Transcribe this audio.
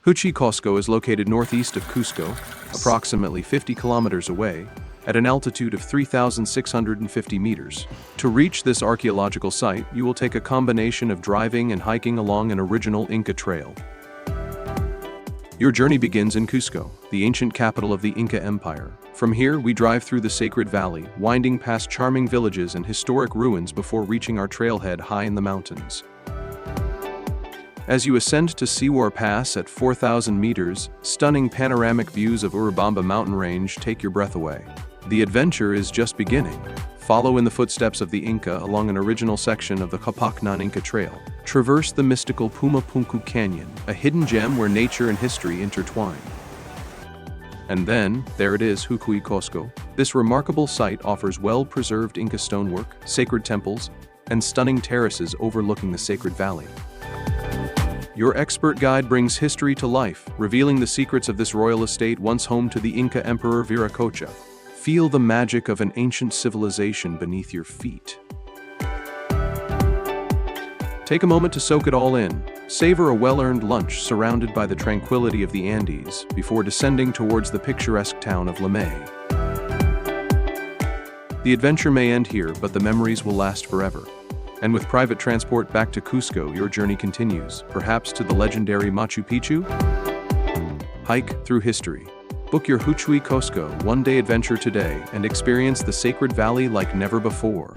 Huchuy Qosqo is located northeast of Cusco, approximately 50 kilometers away, at an altitude of 3,650 meters. To reach this archaeological site, you will take a combination of driving and hiking along an original Inca Trail. Your journey begins in Cusco, the ancient capital of the Inca Empire. From here, we drive through the sacred valley, winding past charming villages and historic ruins before reaching our trailhead high in the mountains. As you ascend to Siwar Pass at 4,000 meters, stunning panoramic views of Urubamba mountain range take your breath away. The adventure is just beginning. Follow in the footsteps of the Inca along an original section of the Kapaknan Inca Trail. Traverse the mystical Puma Punku Canyon, a hidden gem where nature and history intertwine. And then, there it is, Huchuy Qosqo. This remarkable site offers well-preserved Inca stonework, sacred temples, and stunning terraces overlooking the sacred valley. Your expert guide brings history to life, revealing the secrets of this royal estate once home to the Inca Emperor Viracocha. Feel the magic of an ancient civilization beneath your feet. Take a moment to soak it all in. Savor a well-earned lunch surrounded by the tranquility of the Andes before descending towards the picturesque town of Lamay. The adventure may end here, but the memories will last forever. And with private transport back to Cusco, your journey continues, perhaps to the legendary Machu Picchu? Hike through history. Book your Huchuy Qosqo one-day adventure today and experience the sacred valley like never before.